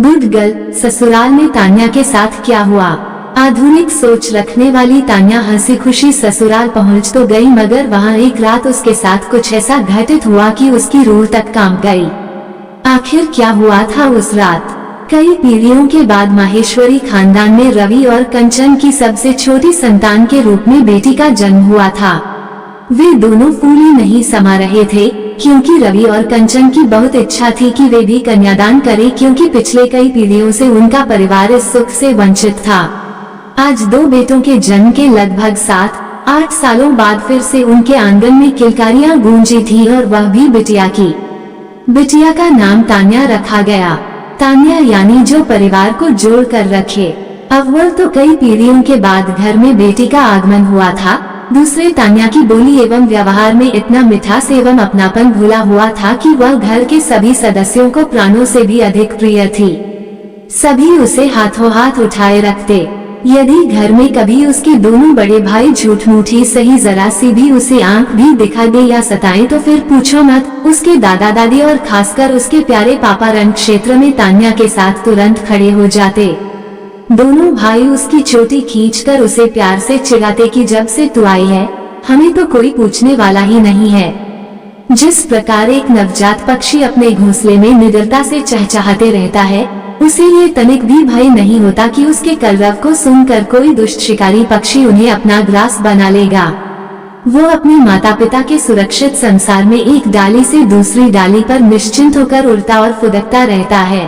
Good girl, ससुराल में तान्या के साथ क्या हुआ। आधुनिक सोच रखने वाली तान्या हंसी खुशी ससुराल पहुंच तो गई, मगर वहां एक रात उसके साथ कुछ ऐसा घटित हुआ कि उसकी रूह तक कांप गई। आखिर क्या हुआ था उस रात। कई पीढ़ियों के बाद माहेश्वरी खानदान में रवि और कंचन की सबसे छोटी संतान के रूप में बेटी का जन्म हुआ था। वे दोनों फूले नहीं समा रहे थे, क्योंकि रवि और कंचन की बहुत इच्छा थी कि वे भी कन्यादान करें, क्योंकि पिछले कई पीढ़ियों से उनका परिवार इस सुख से वंचित था। आज दो बेटों के जन्म के लगभग 7-8 सालों बाद फिर से उनके आंगन में किलकारियां गूंजी थी, और वह भी बिटिया की। बिटिया का नाम तान्या रखा गया। तान्या यानी जो परिवार को जोड़ कर रखे। अव्वल तो कई पीढ़ियों के बाद घर में बेटी का आगमन हुआ था। दूसरे, तान्या की बोली एवं व्यवहार में इतना मिठास एवं अपनापन घुला हुआ था कि वह घर के सभी सदस्यों को प्राणों से भी अधिक प्रिय थी। सभी उसे हाथों हाथ उठाए रखते। यदि घर में कभी उसके दोनों बड़े भाई झूठ मूठी सही जरा सी भी उसे आंख भी दिखा दे या सताए तो फिर पूछो मत, उसके दादा दादी और खासकर उसके प्यारे पापा रण क्षेत्र में तान्या के साथ तुरंत खड़े हो जाते। दोनों भाई उसकी चोटी खींचकर उसे प्यार से चिढ़ाते कि जब से तू आई है हमें तो कोई पूछने वाला ही नहीं है। जिस प्रकार एक नवजात पक्षी अपने घोंसले में निडरता से चहचहाते रहता है, उसे ये तनिक भी भय नहीं होता कि उसके कलरव को सुनकर कोई दुष्ट शिकारी पक्षी उन्हें अपना ग्रास बना लेगा। वो अपने माता पिता के सुरक्षित संसार में एक डाली से दूसरी डाली पर निश्चिंत होकर उड़ता और फुदकता रहता है।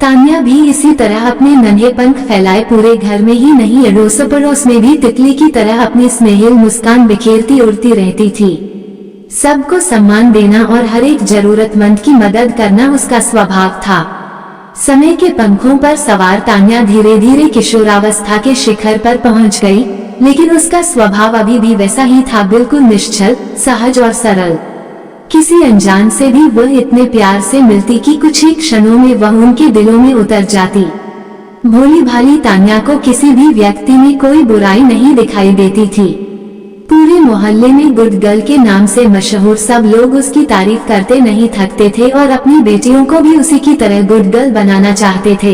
तान्या भी इसी तरह अपने नन्हे पंख फैलाए पूरे घर में ही नहीं, अड़ोस पड़ोस में भी तितली की तरह अपनी स्नेहिल मुस्कान बिखेरती उड़ती रहती थी। सबको सम्मान देना और हर एक जरूरतमंद की मदद करना उसका स्वभाव था। समय के पंखों पर सवार तान्या धीरे धीरे किशोरावस्था के शिखर पर पहुंच गई, लेकिन उसका स्वभाव अभी भी वैसा ही था, बिल्कुल निश्चल, सहज और सरल। किसी अनजान से भी वह इतने प्यार से मिलती कि कुछ ही क्षणों में वह उनके दिलों में उतर जाती। भोली भाली तान्या को किसी भी व्यक्ति में कोई बुराई नहीं दिखाई देती थी। पूरे मोहल्ले में गुड गर्ल के नाम से मशहूर सब लोग उसकी तारीफ करते नहीं थकते थे और अपनी बेटियों को भी उसी की तरह गुड गर्ल बनाना चाहते थे।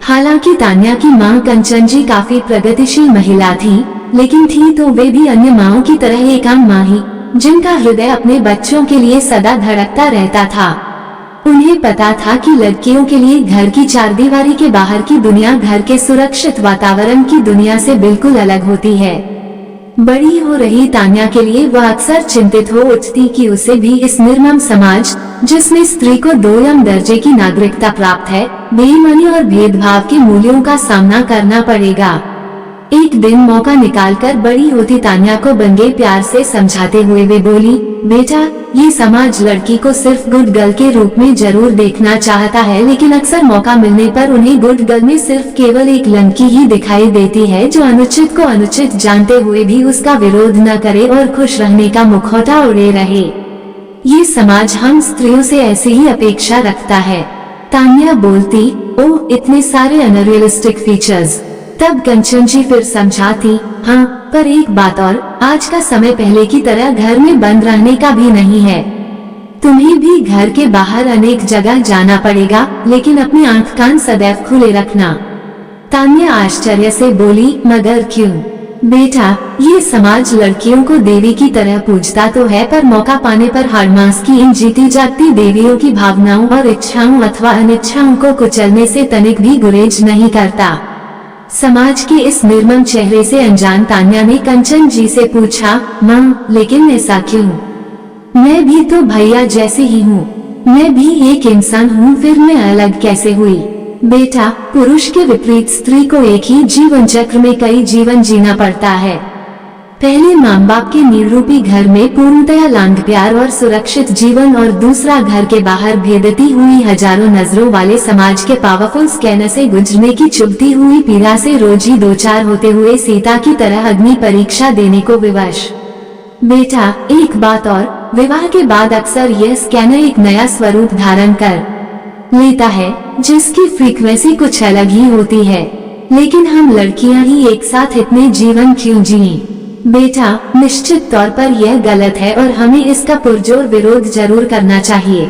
हालांकि तान्या की मां कंचन जी काफी प्रगतिशील महिला थी, लेकिन थी तो वे भी अन्य माओं की तरह एक आम मां ही, जिनका हृदय अपने बच्चों के लिए सदा धड़कता रहता था। उन्हें पता था कि लड़कियों के लिए घर की चारदीवारी के बाहर की दुनिया घर के सुरक्षित वातावरण की दुनिया से बिल्कुल अलग होती है। बड़ी हो रही तान्या के लिए वह अक्सर चिंतित हो उठती कि उसे भी इस निर्मम समाज, जिसमें स्त्री को 2 दर्जे की नागरिकता प्राप्त है, बेईमानी और भेदभाव के मूल्यों का सामना करना पड़ेगा। एक दिन मौका निकालकर बड़ी होती तान्या को बंगे प्यार से समझाते हुए वे बोली, बेटा, ये समाज लड़की को सिर्फ गुड गर्ल के रूप में जरूर देखना चाहता है, लेकिन अक्सर मौका मिलने पर उन्हें गुड गर्ल में सिर्फ केवल एक लड़की ही दिखाई देती है, जो अनुचित को अनुचित जानते हुए भी उसका विरोध न करे और खुश रहने का मुखौटा ओढ़े रहे। ये समाज हम स्त्रियों से ऐसी ही अपेक्षा रखता है। तान्या बोलती, ओह, इतने सारे अनरियलिस्टिक फीचर्स। तब कंचन जी फिर समझाती, हाँ, पर एक बात और, आज का समय पहले की तरह घर में बंद रहने का भी नहीं है। तुम्हें भी घर के बाहर अनेक जगह जाना पड़ेगा, लेकिन अपनी आंख कान सदैव खुले रखना। तान्या आश्चर्य से बोली, मगर क्यों? बेटा, ये समाज लड़कियों को देवी की तरह पूजता तो है, पर मौका पाने पर हर मास की इन जीती जागती देवियों की भावनाओं और इच्छाओं अथवा अनिच्छाओं को कुचलने से तनिक भी गुरेज नहीं करता। समाज के इस निर्मम चेहरे से अनजान तान्या ने कंचन जी से पूछा, माँ, लेकिन ऐसा क्यों? मैं भी तो भैया जैसे ही हूँ, मैं भी एक इंसान हूँ, फिर मैं अलग कैसे हुई? बेटा, पुरुष के विपरीत स्त्री को एक ही जीवन चक्र में कई जीवन जीना पड़ता है। पहले माँ बाप के निरूपी घर में पूर्णतया लांग प्यार और सुरक्षित जीवन, और दूसरा घर के बाहर भेदती हुई हजारों नजरों वाले समाज के पावरफुल स्कैनर से गुजरने की चुभती हुई पीड़ा से रोज ही 2-4 होते हुए सीता की तरह अग्नि परीक्षा देने को विवश। बेटा, एक बात और, विवाह के बाद अक्सर यह स्कैनर एक नया स्वरूप धारण कर लेता है, जिसकी फ्रीक्वेंसी कुछ अलग ही होती है। लेकिन हम लड़कियां ही एक साथ इतने जीवन क्यों जिएं? बेटा, निश्चित तौर पर यह गलत है और हमें इसका पुरजोर विरोध जरूर करना चाहिए।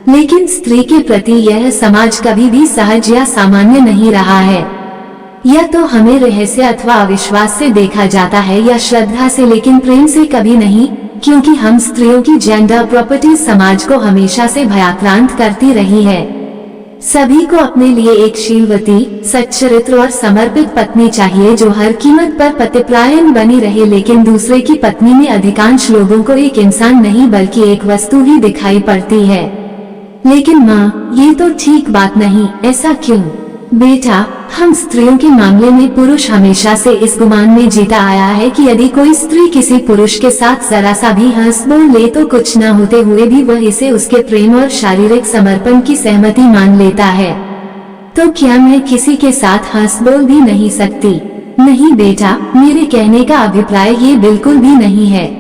लेकिन स्त्री के प्रति यह समाज कभी भी सहज या सामान्य नहीं रहा है। यह तो हमें रहस्य अथवा अविश्वास से देखा जाता है या श्रद्धा से, लेकिन प्रेम से कभी नहीं, क्योंकि हम स्त्रियों की जेंडर प्रॉपर्टी समाज को हमेशा से भयाक्रांत करती रही है। सभी को अपने लिए एक शीलवती, सच्चरित्र और समर्पित पत्नी चाहिए जो हर कीमत पर पतिपरायण बनी रहे, लेकिन दूसरे की पत्नी में अधिकांश लोगों को एक इंसान नहीं बल्कि एक वस्तु ही दिखाई पड़ती है। लेकिन माँ, ये तो ठीक बात नहीं। ऐसा क्यों? बेटा, हम स्त्रियों के मामले में पुरुष हमेशा से इस गुमान में जीता आया है कि यदि कोई स्त्री किसी पुरुष के साथ जरा सा भी हंस बोल ले तो कुछ न होते हुए भी वह इसे उसके प्रेम और शारीरिक समर्पण की सहमति मान लेता है। तो क्या मैं किसी के साथ हंस बोल भी नहीं सकती? नहीं बेटा, मेरे कहने का अभिप्राय ये बिल्कुल भी नहीं है।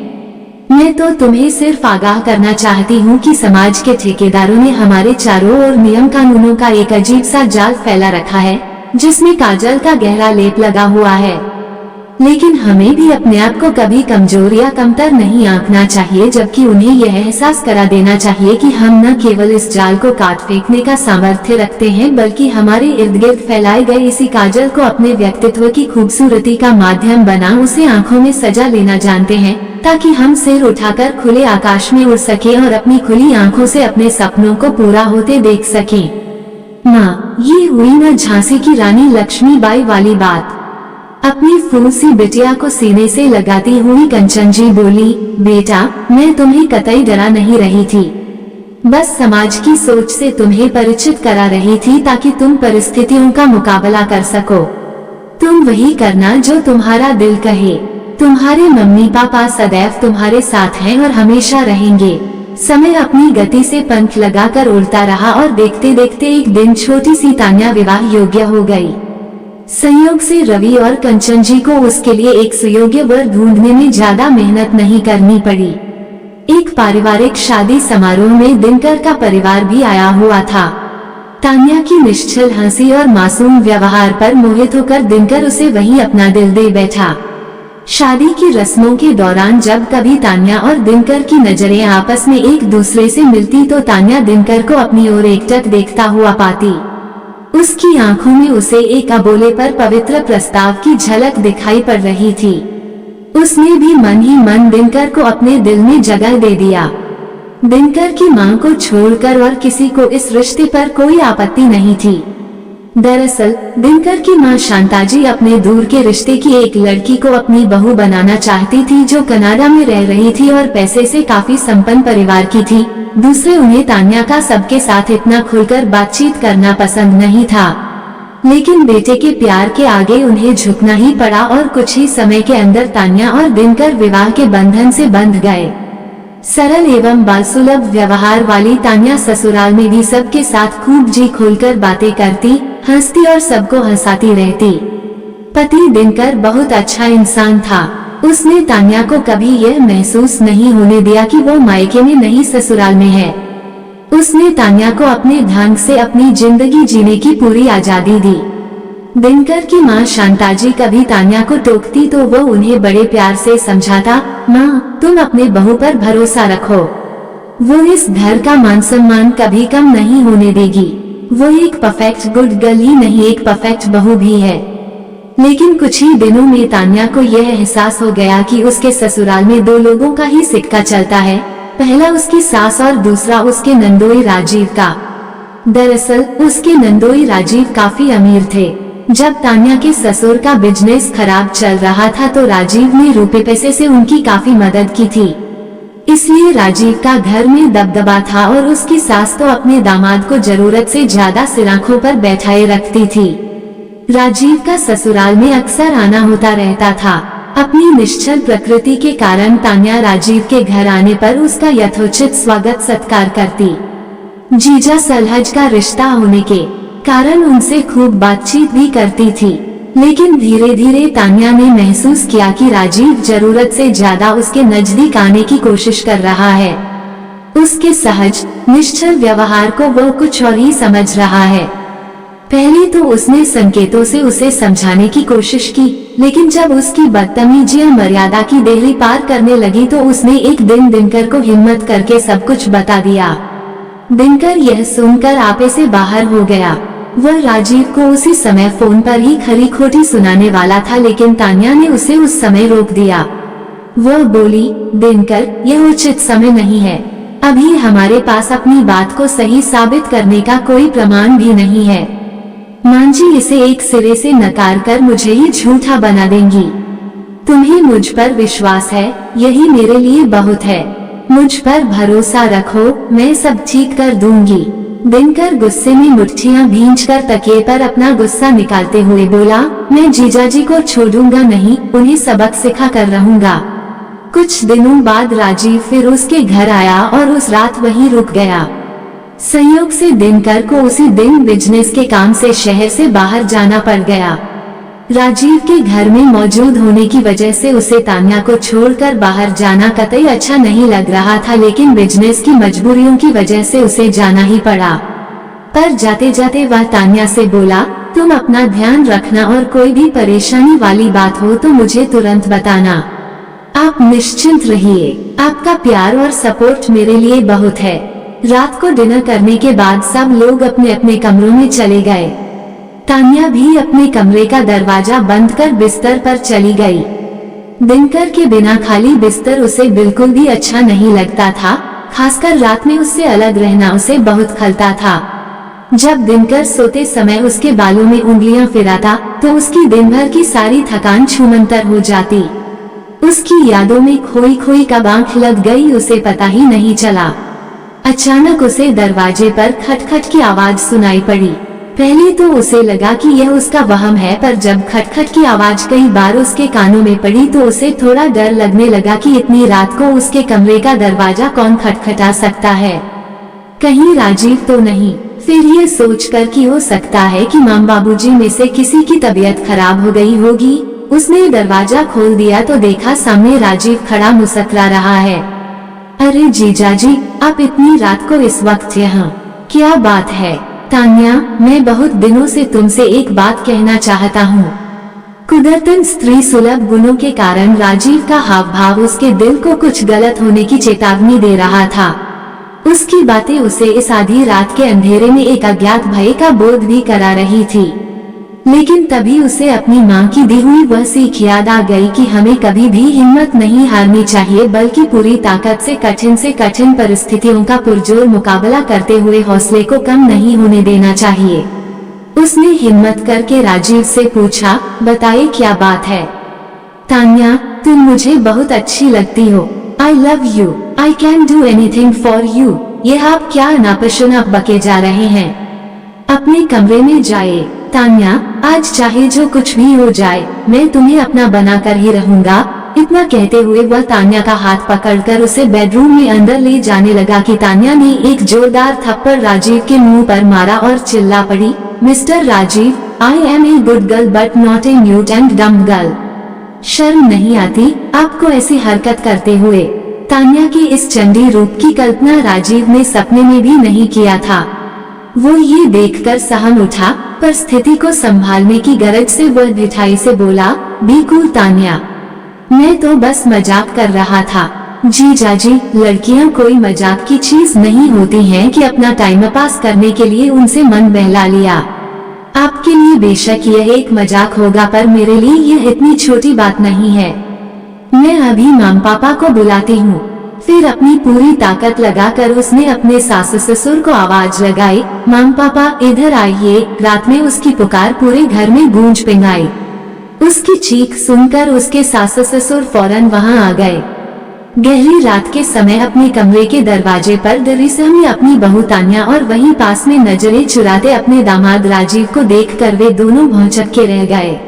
मैं तो तुम्हें सिर्फ आगाह करना चाहती हूँ कि समाज के ठेकेदारों ने हमारे चारों ओर नियम कानूनों का एक अजीब सा जाल फैला रखा है, जिसमें काजल का गहरा लेप लगा हुआ है। लेकिन हमें भी अपने आप को कभी कमजोर या कमतर नहीं आंकना चाहिए, जबकि उन्हें यह एहसास करा देना चाहिए कि हम न केवल इस जाल को काट फेंकने का सामर्थ्य रखते हैं, बल्कि हमारे इर्द गिर्द फैलाए गए इसी काजल को अपने व्यक्तित्व की खूबसूरती का माध्यम बना उसे आंखों में सजा लेना जानते हैं, ताकि हम सिर उठाकर खुले आकाश में उड़ सकें और अपनी खुली आंखों से अपने सपनों को पूरा होते देख सकें। माँ, ये हुई न झांसी की रानी लक्ष्मीबाई वाली बात। अपनी फूल सी बिटिया को सीने से लगाती हुई कंचन जी बोली, बेटा, मैं तुम्हें कतई डरा नहीं रही थी, बस समाज की सोच से तुम्हें परिचित करा रही थी ताकि तुम परिस्थितियों का मुकाबला कर सको। तुम वही करना जो तुम्हारा दिल कहे। तुम्हारे मम्मी पापा सदैव तुम्हारे साथ हैं और हमेशा रहेंगे। समय अपनी गति से पंख लगाकर उड़ता रहा और देखते देखते एक दिन छोटी सी तान्या विवाह योग्य हो गई। संयोग से रवि और कंचन जी को उसके लिए एक सुयोग्य वर ढूंढने में ज्यादा मेहनत नहीं करनी पड़ी। एक पारिवारिक शादी समारोह में दिनकर का परिवार भी आया हुआ था। तान्या की निश्चल हंसी और मासूम व्यवहार पर मोहित होकर दिनकर उसे वहीं अपना दिल दे बैठा। शादी की रस्मों के दौरान जब कभी तान्या और दिनकर की नजरें आपस में एक दूसरे से मिलती तो तान्या दिनकर को अपनी ओर एकटक देखता हुआ पाती। उसकी आंखों में उसे एक अबोले पर पवित्र प्रस्ताव की झलक दिखाई पड़ रही थी। उसने भी मन ही मन दिनकर को अपने दिल में जगह दे दिया। दिनकर की मां को छोड़कर और किसी को इस रिश्ते पर कोई आपत्ति नहीं थी। दरअसल दिनकर की मां शांताजी अपने दूर के रिश्ते की एक लड़की को अपनी बहू बनाना चाहती थी जो कनाडा में रह रही थी और पैसे से काफी संपन्न परिवार की थी। दूसरे, उन्हें तान्या का सबके साथ इतना खुलकर बातचीत करना पसंद नहीं था, लेकिन बेटे के प्यार के आगे उन्हें झुकना ही पड़ा और कुछ ही समय के अंदर तान्या और दिनकर विवाह के बंधन से बंध गए। सरल एवं बालसुलभ व्यवहार वाली तान्या ससुराल में भी सबके साथ खूब जी खोलकर बातें करती, हंसती और सबको हंसाती रहती। पति दिनकर बहुत अच्छा इंसान था। उसने तान्या को कभी यह महसूस नहीं होने दिया कि वो मायके में नहीं ससुराल में है। उसने तान्या को अपने ढंग से अपनी जिंदगी जीने की पूरी आजादी दी। दिनकर की मां शांताजी कभी तान्या को टोकती तो वो उन्हें बड़े प्यार से समझाता, माँ, तुम अपने बहू पर भरोसा रखो, वो इस घर का मान सम्मान कभी कम नहीं होने देगी। वो एक परफेक्ट गुड गर्ल ही नहीं, एक परफेक्ट बहू भी है। लेकिन कुछ ही दिनों में तान्या को यह एहसास हो गया कि उसके ससुराल में दो लोगों का ही सिक्का चलता है, पहला उसकी सास और दूसरा उसके नंदोई राजीव का। दरअसल उसके नंदोई राजीव काफी अमीर थे। जब तान्या के ससुर का बिजनेस खराब चल रहा था तो राजीव ने रुपए पैसे से उनकी काफी मदद की थी, इसलिए राजीव का घर में दबदबा था और उसकी सास तो अपने दामाद को जरूरत से ज्यादा सिर आंखों पर बैठाए रखती थी। राजीव का ससुराल में अक्सर आना होता रहता था। अपनी निश्चल प्रकृति के कारण तान्या राजीव के घर आने पर उसका यथोचित स्वागत सत्कार करती। जीजा सलहज का रिश्ता होने के कारण उनसे खूब बातचीत भी करती थी, लेकिन धीरे धीरे तान्या ने महसूस किया कि राजीव जरूरत से ज्यादा उसके नजदीक आने की कोशिश कर रहा है। उसके सहज निश्चल व्यवहार को वो कुछ और ही समझ रहा है। पहले तो उसने संकेतों से उसे समझाने की कोशिश की, लेकिन जब उसकी बदतमीजियां मर्यादा की देहरी पार करने लगी तो उसने एक दिन दिनकर को हिम्मत करके सब कुछ बता दिया। दिनकर यह सुनकर आपे से बाहर हो गया। वह राजीव को उसी समय फोन पर ही खरी खोटी सुनाने वाला था, लेकिन तान्या ने उसे उस समय रोक दिया। वह बोली, दिनकर, यह उचित समय नहीं है। अभी हमारे पास अपनी बात को सही साबित करने का कोई प्रमाण भी नहीं है। मांझी इसे एक सिरे से नकार कर मुझे ही झूठा बना देंगी। तुम्हें मुझ पर विश्वास है, यही मेरे लिए बहुत है। मुझ पर भरोसा रखो, मैं सब ठीक कर दूंगी। दिनकर गुस्से में मुट्ठियां भींचकर तकिए पर अपना गुस्सा निकालते हुए बोला, मैं जीजाजी को छोड़ूंगा नहीं, उन्हें सबक सिखा कर रहूंगा। कुछ दिनों बाद राजीव फिर उसके घर आया और उस रात वहीं रुक गया। संयोग से दिनकर को उसी दिन बिजनेस के काम से शहर से बाहर जाना पड़ गया। राजीव के घर में मौजूद होने की वजह से उसे तान्या को छोड़कर बाहर जाना कतई अच्छा नहीं लग रहा था, लेकिन बिजनेस की मजबूरियों की वजह से उसे जाना ही पड़ा। पर जाते जाते वह तान्या से बोला, तुम अपना ध्यान रखना और कोई भी परेशानी वाली बात हो तो मुझे तुरंत बताना। आप निश्चिंत रहिए, आपका प्यार और सपोर्ट मेरे लिए बहुत है। रात को डिनर करने के बाद सब लोग अपने अपने कमरों में चले गए। तान्या भी अपने कमरे का दरवाजा बंद कर बिस्तर पर चली गई। दिनकर के बिना खाली बिस्तर उसे बिल्कुल भी अच्छा नहीं लगता था, खासकर रात में उससे अलग रहना उसे बहुत खलता था। जब दिनकर सोते समय उसके बालों में उंगलियां फिराता तो उसकी दिन भर की सारी थकान छूमंतर हो जाती। उसकी यादों में खोई खोई कब आंख लग गई उसे पता ही नहीं चला। अचानक उसे दरवाजे पर खटखट की आवाज सुनाई पड़ी। पहले तो उसे लगा कि यह उसका वहम है, पर जब खटखट की आवाज कई बार उसके कानों में पड़ी तो उसे थोड़ा डर लगने लगा कि इतनी रात को उसके कमरे का दरवाजा कौन खटखटा सकता है, कहीं राजीव तो नहीं। फिर ये सोचकर कि हो सकता है कि माम बाबूजी में से किसी की तबीयत खराब हो गई होगी, उसने दरवाजा खोल दिया तो देखा सामने राजीव खड़ा मुस्कुरा रहा है। अरे जीजाजी, आप इतनी रात को इस वक्त यहाँ, क्या बात है? तान्या, मैं बहुत दिनों से तुमसे एक बात कहना चाहता हूँ। कुदरतन स्त्री सुलभ गुणों के कारण राजीव का हाव भाव उसके दिल को कुछ गलत होने की चेतावनी दे रहा था। उसकी बातें उसे इस आधी रात के अंधेरे में एक अज्ञात भय का बोध भी करा रही थी। लेकिन तभी उसे अपनी माँ की दी हुई वह सीख याद आ गई कि हमें कभी भी हिम्मत नहीं हारनी चाहिए, बल्कि पूरी ताकत से कठिन परिस्थितियों का पुरजोर मुकाबला करते हुए हौसले को कम नहीं होने देना चाहिए। उसने हिम्मत करके राजीव से पूछा, बताइए क्या बात है? तान्या, तुम मुझे बहुत अच्छी लगती हो। I love you, I can do anything for you. यह आप क्या नापशुनाप बके जा रहे हैं? अपने कमरे में जाए। तान्या, आज चाहे जो कुछ भी हो जाए, मैं तुम्हें अपना बनाकर ही रहूंगा। इतना कहते हुए वह तान्या का हाथ पकड़कर उसे बेडरूम में अंदर ले जाने लगा कि तान्या ने एक जोरदार थप्पड़ राजीव के मुंह पर मारा और चिल्ला पड़ी, mister Rajiv, I am a good girl but not a mute and dumb girl. शर्म नहीं आती आपको ऐसी हरकत करते हुए? तान्या की इस चंडी रूप की कल्पना राजीव ने सपने में भी नहीं किया था। वो ये देखकर सहम उठा, पर स्थिति को संभालने की गरज से वह ढिठाई से बोला, बी कूल तान्या, मैं तो बस मजाक कर रहा था। जीजाजी, लड़कियां कोई मजाक की चीज नहीं होती हैं कि अपना टाइम पास करने के लिए उनसे मन बहला लिया। आपके लिए बेशक यह एक मजाक होगा, पर मेरे लिए यह इतनी छोटी बात नहीं है। मैं अभी माम पापा को बुलाती हूँ। फिर अपनी पूरी ताकत लगाकर उसने अपने सास ससुर को आवाज लगाई, माम पापा इधर आइए। रात में उसकी पुकार पूरे घर में गूंज पिंगाई। उसकी चीख सुनकर उसके सास ससुर फौरन वहां आ गए। गहरी रात के समय अपने कमरे के दरवाजे पर दरिसमी अपनी बहू तान्या और वहीं पास में नजरें चुराते अपने दामाद राजीव को देखकर वे दोनों भौंचक के रह गए।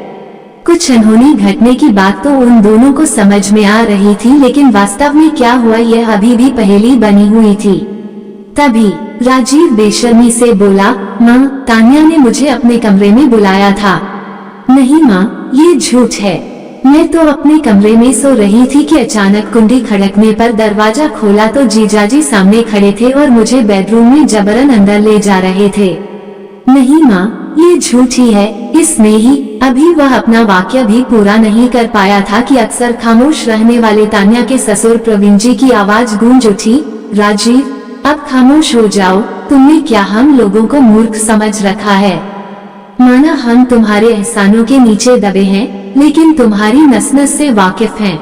कुछ अनहोनी घटने की बात तो उन दोनों को समझ में आ रही थी, लेकिन वास्तव में क्या हुआ यह अभी भी पहेली बनी हुई थी। तभी राजीव बेशर्मी से बोला, माँ, तान्या ने मुझे अपने कमरे में बुलाया था। नहीं माँ, ये झूठ है। मैं तो अपने कमरे में सो रही थी कि अचानक कुंडी खड़कने पर दरवाजा खोला तो जीजाजी सामने खड़े थे और मुझे बेडरूम में जबरन अंदर ले जा रहे थे। नहीं माँ, ये झूठ ही है। इसमें ही अभी वह अपना वाक्य भी पूरा नहीं कर पाया था कि अक्सर खामोश रहने वाले तान्या के ससुर प्रवीण जी की आवाज गूंज उठी, राजीव, अब खामोश हो जाओ। तुमने क्या हम लोगों को मूर्ख समझ रखा है? माना हम तुम्हारे एहसानों के नीचे दबे हैं, लेकिन तुम्हारी नस नस से वाकिफ हैं।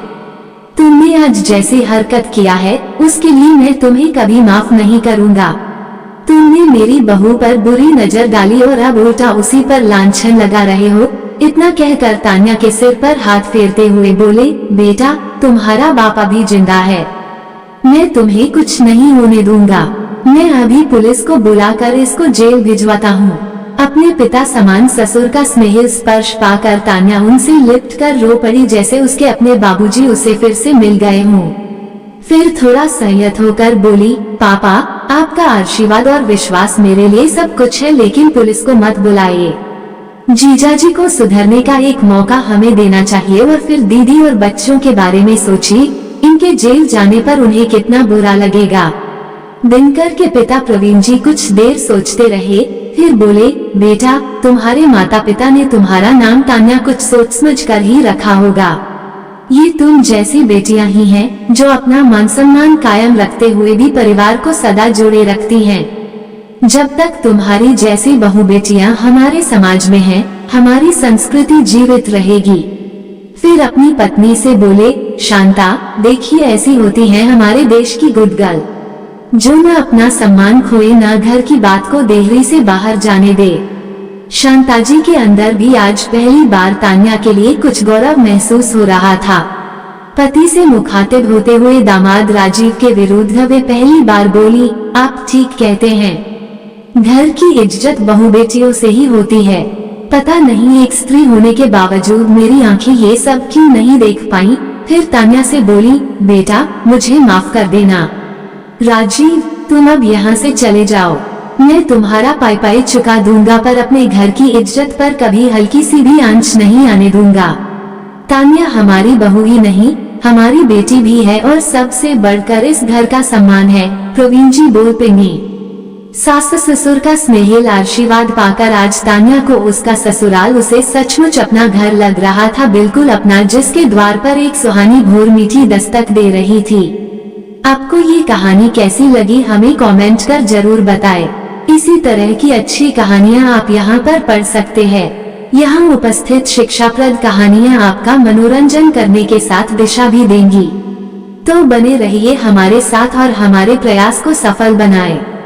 तुमने आज जैसी हरकत किया है उसके लिए मैं तुम्हें कभी माफ नहीं करूंगा। तुमने मेरी बहू पर बुरी नजर डाली और अब उल्टा उसी पर लांछन लगा रहे हो। इतना कहकर तान्या के सिर पर हाथ फेरते हुए बोले, बेटा तुम्हारा बाप अभी जिंदा है, मैं तुम्हें कुछ नहीं होने दूंगा। मैं अभी पुलिस को बुलाकर इसको जेल भिजवाता हूँ। अपने पिता समान ससुर का स्नेह स्पर्श पाकर तान्या उनसे लिपट कर रो पड़ी, जैसे उसके अपने बाबूजी उसे फिर से मिल गए हों। फिर थोड़ा संयत होकर बोली, पापा आपका आशीर्वाद और विश्वास मेरे लिए सब कुछ है, लेकिन पुलिस को मत बुलाइए। जीजाजी को सुधरने का एक मौका हमें देना चाहिए और फिर दीदी और बच्चों के बारे में सोचिए, इनके जेल जाने पर उन्हें कितना बुरा लगेगा। दिनकर के पिता प्रवीण जी कुछ देर सोचते रहे, फिर बोले, बेटा तुम्हारे माता पिता ने तुम्हारा नाम तान्या कुछ सोच समझ कर ही रखा होगा। ये तुम जैसी बेटियां ही हैं जो अपना मान सम्मान कायम रखते हुए भी परिवार को सदा जोड़े रखती हैं। जब तक तुम्हारी जैसी बहू बेटियां हमारे समाज में हैं, हमारी संस्कृति जीवित रहेगी। फिर अपनी पत्नी से बोले, शांता देखिए ऐसी होती है हमारे देश की गुड गर्ल, जो न अपना सम्मान खोए न घर की बात को देहरी से बाहर जाने दे। शांताजी के अंदर भी आज पहली बार तान्या के लिए कुछ गौरव महसूस हो रहा था। पति से मुखातिब होते हुए दामाद राजीव के विरुद्ध वे पहली बार बोली, आप ठीक कहते हैं, घर की इज्जत बहू बेटियों से ही होती है। पता नहीं एक स्त्री होने के बावजूद मेरी आंखें ये सब क्यों नहीं देख पाई। फिर तान्या से बोली, बेटा मुझे माफ कर देना। राजीव तुम अब यहाँ से चले जाओ, मैं तुम्हारा पाई चुका दूंगा, पर अपने घर की इज्जत पर कभी हल्की सी भी आंच नहीं आने दूंगा। तान्या हमारी बहू ही नहीं, हमारी बेटी भी है और सबसे बढ़कर इस घर का सम्मान है, प्रवीण जी बोल पेंगे। सास ससुर का स्नेहिल आशीर्वाद पाकर आज तान्या को उसका ससुराल उसे सचमुच अपना घर लग रहा था, बिल्कुल अपना, जिसके द्वार पर एक सुहानी भोर मीठी दस्तक दे रही थी। आपको ये कहानी कैसी लगी हमें कमेंट कर जरूर बताएं। इसी तरह की अच्छी कहानियाँ आप यहाँ पर पढ़ सकते हैं। यहाँ उपस्थित शिक्षाप्रद कहानियाँ आपका मनोरंजन करने के साथ दिशा भी देंगी। तो बने रहिए हमारे साथ और हमारे प्रयास को सफल बनाएं।